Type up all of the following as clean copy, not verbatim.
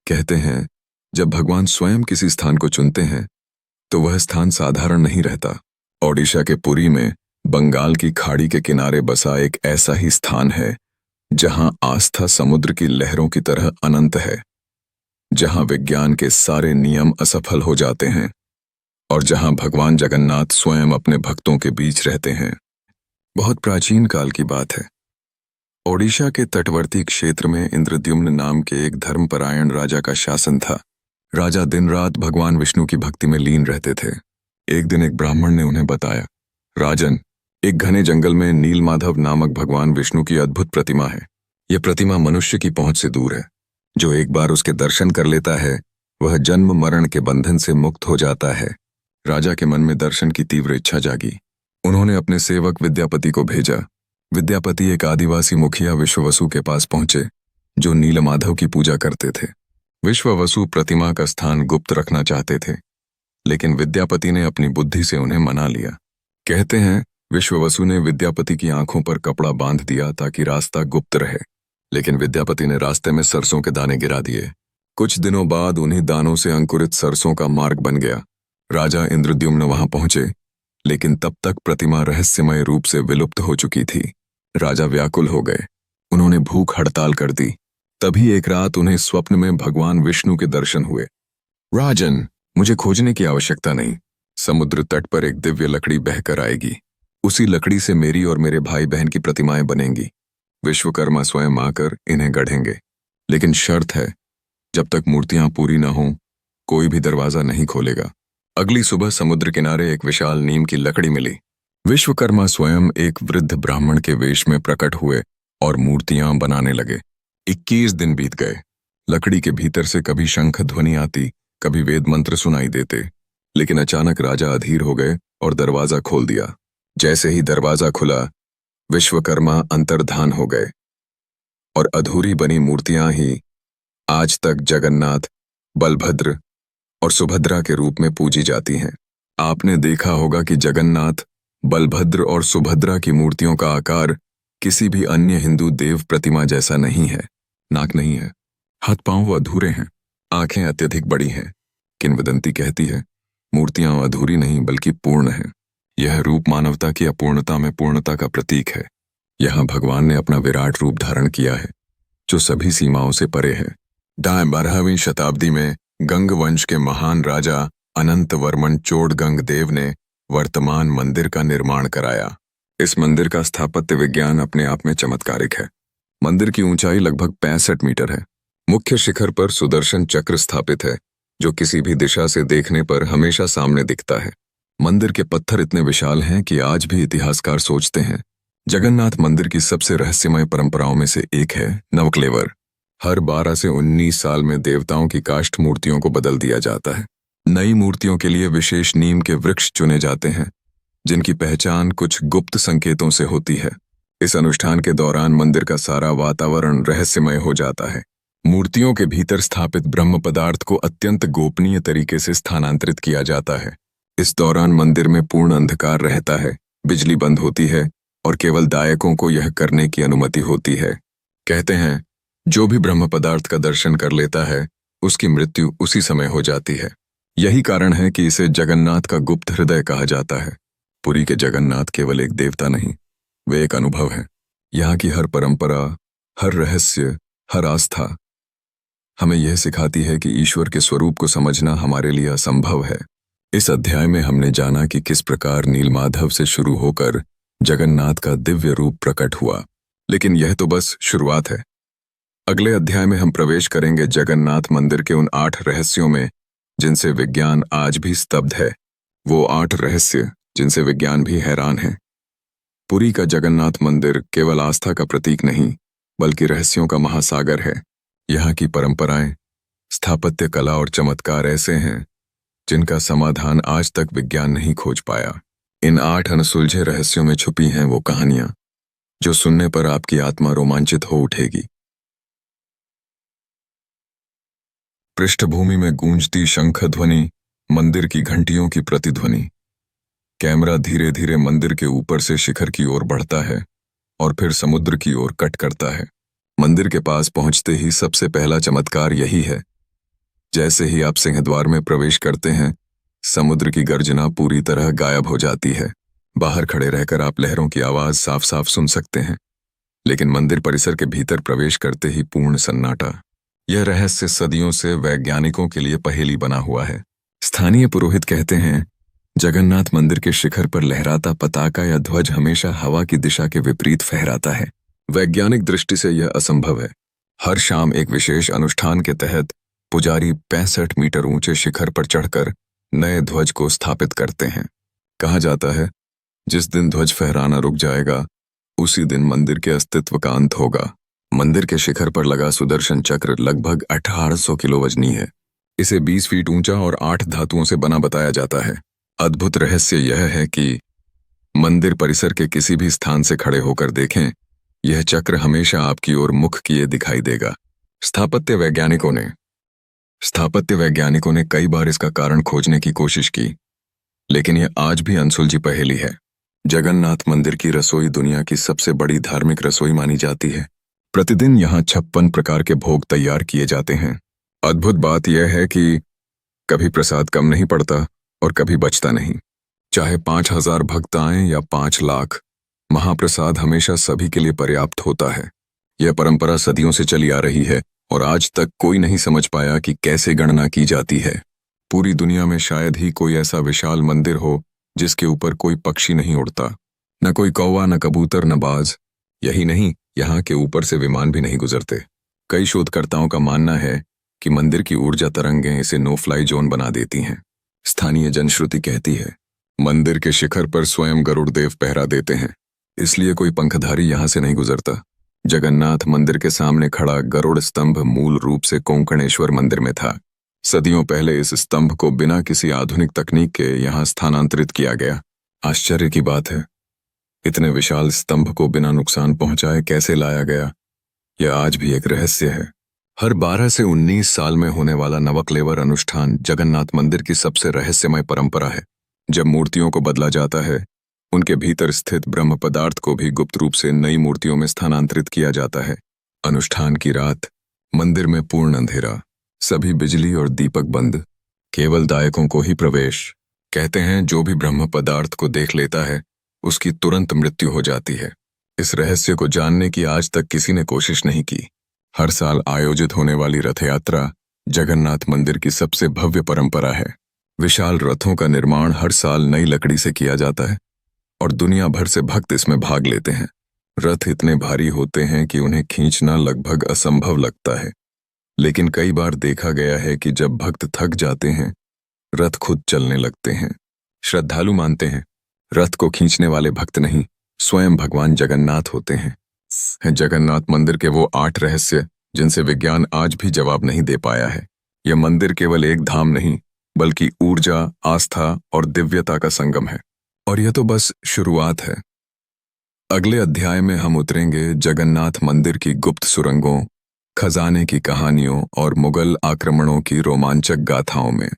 कहते हैं, जब भगवान स्वयं किसी स्थान को चुनते हैं तो वह स्थान साधारण नहीं रहता। ओडिशा के पुरी में बंगाल की खाड़ी के किनारे बसा एक ऐसा ही स्थान है जहां आस्था समुद्र की लहरों की तरह अनंत है, जहां विज्ञान के सारे नियम असफल हो जाते हैं और जहां भगवान जगन्नाथ स्वयं अपने भक्तों के बीच रहते हैं। बहुत प्राचीन काल की बात है। ओडिशा के तटवर्ती क्षेत्र में इंद्रद्युम्न नाम के एक धर्मपरायण राजा का शासन था। राजा दिन रात भगवान विष्णु की भक्ति में लीन रहते थे। एक दिन एक ब्राह्मण ने उन्हें बताया, राजन, एक घने जंगल में नीलमाधव नामक भगवान विष्णु की अद्भुत प्रतिमा है। यह प्रतिमा मनुष्य की पहुंच से दूर है। जो एक बार उसके दर्शन कर लेता है वह जन्म मरण के बंधन से मुक्त हो जाता है। राजा के मन में दर्शन की तीव्र इच्छा जागी। उन्होंने अपने सेवक विद्यापति को भेजा। विद्यापति एक आदिवासी मुखिया विश्ववसु के पास पहुंचे जो नीलमाधव की पूजा करते थे। विश्ववसु प्रतिमा का स्थान गुप्त रखना चाहते थे, लेकिन विद्यापति ने अपनी बुद्धि से उन्हें मना लिया। कहते हैं, विश्ववसु ने विद्यापति की आंखों पर कपड़ा बांध दिया ताकि रास्ता गुप्त रहे, लेकिन विद्यापति ने रास्ते में सरसों के दाने गिरा दिए। कुछ दिनों बाद उन्हीं दानों से अंकुरित सरसों का मार्ग बन गया। राजा इंद्रद्युम्न वहां पहुंचे, लेकिन तब तक प्रतिमा रहस्यमय रूप से विलुप्त हो चुकी थी। राजा व्याकुल हो गए। उन्होंने भूख हड़ताल कर दी। तभी एक रात उन्हें स्वप्न में भगवान विष्णु के दर्शन हुए। राजन, मुझे खोजने की आवश्यकता नहीं। समुद्र तट पर एक दिव्य लकड़ी बहकर आएगी। उसी लकड़ी से मेरी और मेरे भाई बहन की प्रतिमाएं बनेंगी। विश्वकर्मा स्वयं आकर इन्हें गढ़ेंगे, लेकिन शर्त है, जब तक मूर्तियां पूरी न हों कोई भी दरवाजा नहीं खोलेगा। अगली सुबह समुद्र किनारे एक विशाल नीम की लकड़ी मिली। विश्वकर्मा स्वयं एक वृद्ध ब्राह्मण के वेश में प्रकट हुए और मूर्तियां बनाने लगे। 21 दिन बीत गए। लकड़ी के भीतर से कभी शंख ध्वनि आती, कभी वेद मंत्र सुनाई देते, लेकिन अचानक राजा अधीर हो गए और दरवाजा खोल दिया। जैसे ही दरवाजा खुला, विश्वकर्मा अंतर्धान हो गए और अधूरी बनी मूर्तियां ही आज तक जगन्नाथ, बलभद्र और सुभद्रा के रूप में पूजी जाती हैं। आपने देखा होगा कि जगन्नाथ, बलभद्र और सुभद्रा की मूर्तियों का आकार किसी भी अन्य हिंदू देव प्रतिमा जैसा नहीं है। नाक नहीं है, हाथ पांव अधूरे हैं, आंखें अत्यधिक बड़ी हैं। किंवदंती कहती है, मूर्तियां अधूरी नहीं बल्कि पूर्ण हैं। यह रूप मानवता की अपूर्णता में पूर्णता का प्रतीक है। यहाँ भगवान ने अपना विराट रूप धारण किया है, जो सभी सीमाओं से परे है। 12वीं शताब्दी में गंग वंश के महान राजा अनंत वर्मन चोडगंग देव ने वर्तमान मंदिर का निर्माण कराया। इस मंदिर का स्थापत्य विज्ञान अपने आप में चमत्कारिक है। मंदिर की ऊंचाई लगभग 65 मीटर है। मुख्य शिखर पर सुदर्शन चक्र स्थापित है, जो किसी भी दिशा से देखने पर हमेशा सामने दिखता है। मंदिर के पत्थर इतने विशाल हैं कि आज भी इतिहासकार सोचते हैं। जगन्नाथ मंदिर की सबसे रहस्यमय परंपराओं में से एक है नवक्लेवर। हर 12 से 19 साल में देवताओं की काष्ठ मूर्तियों को बदल दिया जाता है। नई मूर्तियों के लिए विशेष नीम के वृक्ष चुने जाते हैं, जिनकी पहचान कुछ गुप्त संकेतों से होती है। इस अनुष्ठान के दौरान मंदिर का सारा वातावरण रहस्यमय हो जाता है। मूर्तियों के भीतर स्थापित ब्रह्म पदार्थ को अत्यंत गोपनीय तरीके से स्थानांतरित किया जाता है। इस दौरान मंदिर में पूर्ण अंधकार रहता है, बिजली बंद होती है और केवल दायकों को यह करने की अनुमति होती है। कहते हैं, जो भी ब्रह्म पदार्थ का दर्शन कर लेता है उसकी मृत्यु उसी समय हो जाती है। यही कारण है कि इसे जगन्नाथ का गुप्त हृदय कहा जाता है। पुरी के जगन्नाथ केवल एक देवता नहीं, वे एक अनुभव है। यहाँ की हर परंपरा, हर रहस्य, हर आस्था हमें यह सिखाती है कि ईश्वर के स्वरूप को समझना हमारे लिए असंभव है। इस अध्याय में हमने जाना कि किस प्रकार नीलमाधव से शुरू होकर जगन्नाथ का दिव्य रूप प्रकट हुआ, लेकिन यह तो बस शुरुआत है। अगले अध्याय में हम प्रवेश करेंगे जगन्नाथ मंदिर के उन 8 रहस्यों में जिनसे विज्ञान आज भी स्तब्ध है। वो 8 रहस्य जिनसे विज्ञान भी हैरान है। पुरी का जगन्नाथ मंदिर केवल आस्था का प्रतीक नहीं, बल्कि रहस्यों का महासागर है। यहाँ की परंपराएं, स्थापत्य कला और चमत्कार ऐसे हैं जिनका समाधान आज तक विज्ञान नहीं खोज पाया। इन 8 अनसुलझे रहस्यों में छुपी हैं वो कहानियां जो सुनने पर आपकी आत्मा रोमांचित हो उठेगी। पृष्ठभूमि में गूंजती शंख ध्वनि, मंदिर की घंटियों की प्रतिध्वनि। कैमरा धीरे धीरे मंदिर के ऊपर से शिखर की ओर बढ़ता है और फिर समुद्र की ओर कट करता है। मंदिर के पास पहुंचते ही सबसे पहला चमत्कार यही है जैसे ही आप सिंहद्वार में प्रवेश करते हैं, समुद्र की गर्जना पूरी तरह गायब हो जाती है। बाहर खड़े रहकर आप लहरों की आवाज साफ साफ सुन सकते हैं, लेकिन मंदिर परिसर के भीतर प्रवेश करते ही पूर्ण सन्नाटा। यह रहस्य सदियों से वैज्ञानिकों के लिए पहेली बना हुआ है। स्थानीय पुरोहित कहते हैं, जगन्नाथ मंदिर के शिखर पर लहराता पताका या ध्वज हमेशा हवा की दिशा के विपरीत फहराता है। वैज्ञानिक दृष्टि से यह असंभव है। हर शाम एक विशेष अनुष्ठान के तहत पुजारी 65 मीटर ऊंचे शिखर पर चढ़कर नए ध्वज को स्थापित करते हैं। कहा जाता है, जिस दिन ध्वज फहराना रुक जाएगा, उसी दिन मंदिर के अस्तित्व का अंत होगा। मंदिर के शिखर पर लगा सुदर्शन चक्र लगभग 1800 किलो वजनी है। इसे 20 फीट ऊंचा और 8 धातुओं से बना बताया जाता है। अद्भुत रहस्य यह है कि मंदिर परिसर के किसी भी स्थान से खड़े होकर देखें, यह चक्र हमेशा आपकी ओर मुख किए दिखाई देगा। स्थापत्य वैज्ञानिकों ने कई बार इसका कारण खोजने की कोशिश की, लेकिन यह आज भी अनसुलझी पहेली है। जगन्नाथ मंदिर की रसोई दुनिया की सबसे बड़ी धार्मिक रसोई मानी जाती है। प्रतिदिन यहाँ 56 प्रकार के भोग तैयार किए जाते हैं। अद्भुत बात यह है कि कभी प्रसाद कम नहीं पड़ता और कभी बचता नहीं। चाहे 5000 भक्त आएं या 5 लाख, महाप्रसाद हमेशा सभी के लिए पर्याप्त होता है। यह परंपरा सदियों से चली आ रही है और आज तक कोई नहीं समझ पाया कि कैसे गणना की जाती है। पूरी दुनिया में शायद ही कोई ऐसा विशाल मंदिर हो जिसके ऊपर कोई पक्षी नहीं उड़ता, न कोई कौवा, न कबूतर, न बाज। यही नहीं, यहाँ के ऊपर से विमान भी नहीं गुजरते। कई शोधकर्ताओं का मानना है कि मंदिर की ऊर्जा तरंगें इसे नो फ्लाई जोन बना देती हैं। स्थानीय जनश्रुति कहती है, मंदिर के शिखर पर स्वयं गरुड़ देव पहरा देते हैं, इसलिए कोई पंखधारी यहाँ से नहीं गुजरता। जगन्नाथ मंदिर के सामने खड़ा गरुड़ स्तंभ मूल रूप से कोंकणेश्वर मंदिर में था। सदियों पहले इस स्तंभ को बिना किसी आधुनिक तकनीक के यहाँ स्थानांतरित किया गया। आश्चर्य की बात है, इतने विशाल स्तंभ को बिना नुकसान पहुंचाए कैसे लाया गया, यह आज भी एक रहस्य है। हर 12 से 19 साल में होने वाला नवकलेवर अनुष्ठान जगन्नाथ मंदिर की सबसे रहस्यमय परंपरा है। जब मूर्तियों को बदला जाता है, उनके भीतर स्थित ब्रह्म पदार्थ को भी गुप्त रूप से नई मूर्तियों में स्थानांतरित किया जाता है। अनुष्ठान की रात मंदिर में पूर्ण अंधेरा, सभी बिजली और दीपक बंद, केवल दायकों को ही प्रवेश। कहते हैं, जो भी ब्रह्म पदार्थ को देख लेता है उसकी तुरंत मृत्यु हो जाती है। इस रहस्य को जानने की आज तक किसी ने कोशिश नहीं की। हर साल आयोजित होने वाली रथ यात्रा जगन्नाथ मंदिर की सबसे भव्य परंपरा है। विशाल रथों का निर्माण हर साल नई लकड़ी से किया जाता है और दुनिया भर से भक्त इसमें भाग लेते हैं। रथ इतने भारी होते हैं कि उन्हें खींचना लगभग असंभव लगता है, लेकिन कई बार देखा गया है कि जब भक्त थक जाते हैं, रथ खुद चलने लगते हैं। श्रद्धालु मानते हैं, रथ को खींचने वाले भक्त नहीं, स्वयं भगवान जगन्नाथ होते हैं। जगन्नाथ मंदिर के वो 8 रहस्य जिनसे विज्ञान आज भी जवाब नहीं दे पाया है। यह मंदिर केवल एक धाम नहीं, बल्कि ऊर्जा, आस्था और दिव्यता का संगम है। और यह तो बस शुरुआत है। अगले अध्याय में हम उतरेंगे जगन्नाथ मंदिर की गुप्त सुरंगों, खजाने की कहानियों और मुगल आक्रमणों की रोमांचक गाथाओं में।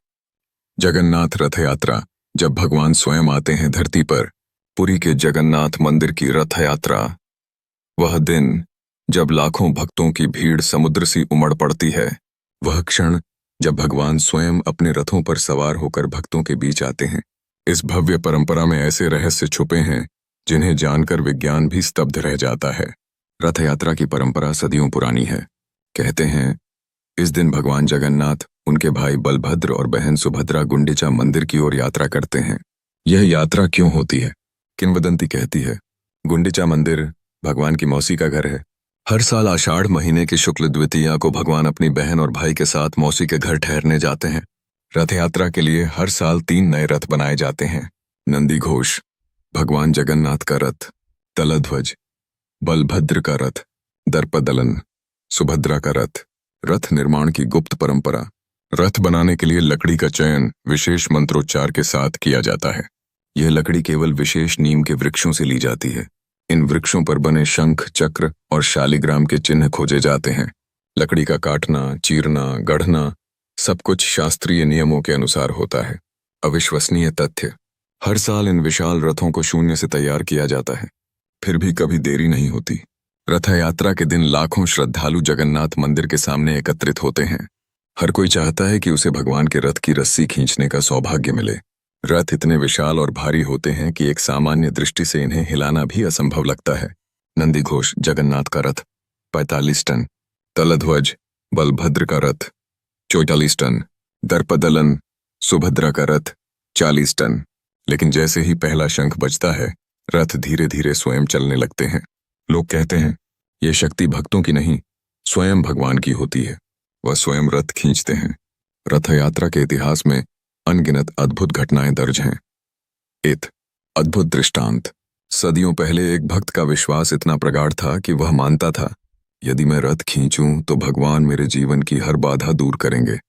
जगन्नाथ रथ यात्रा, जब भगवान स्वयं आते हैं धरती पर। पुरी के जगन्नाथ मंदिर की रथ यात्रा, वह दिन जब लाखों भक्तों की भीड़ समुद्र सी उमड़ पड़ती है। वह क्षण जब भगवान स्वयं अपने रथों पर सवार होकर भक्तों के बीच आते हैं। इस भव्य परंपरा में ऐसे रहस्य छुपे हैं जिन्हें जानकर विज्ञान भी स्तब्ध रह जाता है। रथ यात्रा की परंपरा सदियों पुरानी है। कहते हैं, इस दिन भगवान जगन्नाथ, उनके भाई बलभद्र और बहन सुभद्रा गुंडिचा मंदिर की ओर यात्रा करते हैं। यह यात्रा क्यों होती है? किंवदंती कहती है, गुंडिचा मंदिर भगवान की मौसी का घर है। हर साल आषाढ़ महीने की शुक्ल द्वितीया को भगवान अपनी बहन और भाई के साथ मौसी के घर ठहरने जाते हैं। रथ यात्रा के लिए हर साल 3 नए रथ बनाए जाते हैं। नंदी घोष, भगवान जगन्नाथ का रथ, तलध्वज, बलभद्र का रथ, दर्पदलन, सुभद्रा का रथ। रथ निर्माण की गुप्त परंपरा। रथ बनाने के लिए लकड़ी का चयन विशेष मंत्रोच्चार के साथ किया जाता है। यह लकड़ी केवल विशेष नीम के वृक्षों से ली जाती है। इन वृक्षों पर बने शंख, चक्र और शालिग्राम के चिन्ह खोजे जाते हैं। लकड़ी का काटना, चीरना, गढ़ना सब कुछ शास्त्रीय नियमों के अनुसार होता है। अविश्वसनीय तथ्य, हर साल इन विशाल रथों को शून्य से तैयार किया जाता है, फिर भी कभी देरी नहीं होती। रथ यात्रा के दिन लाखों श्रद्धालु जगन्नाथ मंदिर के सामने एकत्रित होते हैं। हर कोई चाहता है कि उसे भगवान के रथ की रस्सी खींचने का सौभाग्य मिले। रथ इतने विशाल और भारी होते हैं कि एक सामान्य दृष्टि से इन्हें हिलाना भी असंभव लगता है। नंदी घोष जगन्नाथ का रथ 45 टन, तलध्वज बलभद्र का रथ 44 टन, दर्पदलन सुभद्रा का रथ 40 टन। लेकिन जैसे ही पहला शंख बजता है, रथ धीरे धीरे स्वयं चलने लगते हैं। लोग कहते हैं ये शक्ति भक्तों की नहीं, स्वयं भगवान की होती है। वह स्वयं रथ खींचते हैं। रथ यात्रा के इतिहास में अनगिनत अद्भुत घटनाएं दर्ज हैं। एक अद्भुत दृष्टांत। सदियों पहले एक भक्त का विश्वास इतना प्रगाढ़ था कि वह मानता था, यदि मैं रथ खींचूं तो भगवान मेरे जीवन की हर बाधा दूर करेंगे।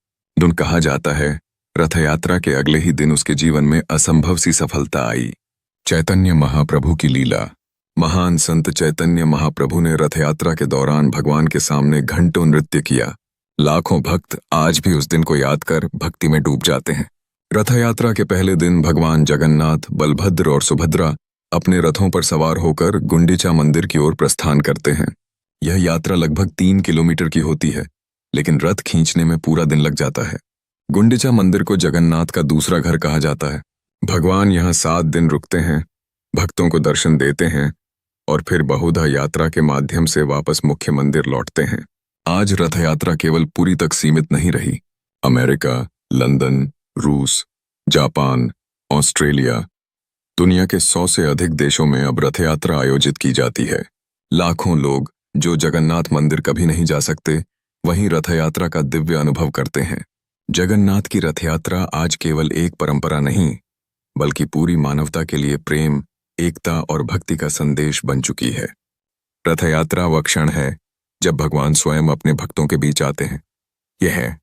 कहा जाता है रथ यात्रा के अगले ही दिन उसके जीवन में असंभव सी सफलता आई। चैतन्य महाप्रभु की लीला। महान संत चैतन्य महाप्रभु ने रथ यात्रा के दौरान भगवान के सामने घंटों नृत्य किया। लाखों भक्त आज भी उस दिन को याद कर भक्ति में डूब जाते हैं। रथ यात्रा के पहले दिन भगवान जगन्नाथ, बलभद्र और सुभद्रा अपने रथों पर सवार होकर गुंडीचा मंदिर की ओर प्रस्थान करते हैं। यह यात्रा लगभग 3 किलोमीटर की होती है, लेकिन रथ खींचने में पूरा दिन लग जाता है। गुंडीचा मंदिर को जगन्नाथ का दूसरा घर कहा जाता है। भगवान यहाँ 7 दिन रुकते हैं, भक्तों को दर्शन देते हैं और फिर बहुधा यात्रा के माध्यम से वापस मुख्य मंदिर लौटते हैं। आज रथ यात्रा केवल पुरी तक सीमित नहीं रही। अमेरिका, लंदन, रूस, जापान, ऑस्ट्रेलिया, दुनिया के 100 से अधिक देशों में अब रथ यात्रा आयोजित की जाती है। लाखों लोग जो जगन्नाथ मंदिर कभी नहीं जा सकते, वहीं रथ यात्रा का दिव्य अनुभव करते हैं। जगन्नाथ की रथ यात्रा आज केवल एक परंपरा नहीं, बल्कि पूरी मानवता के लिए प्रेम, एकता और भक्ति का संदेश बन चुकी है। रथ यात्रा वह क्षण है जब भगवान स्वयं अपने भक्तों के बीच आते हैं। यह है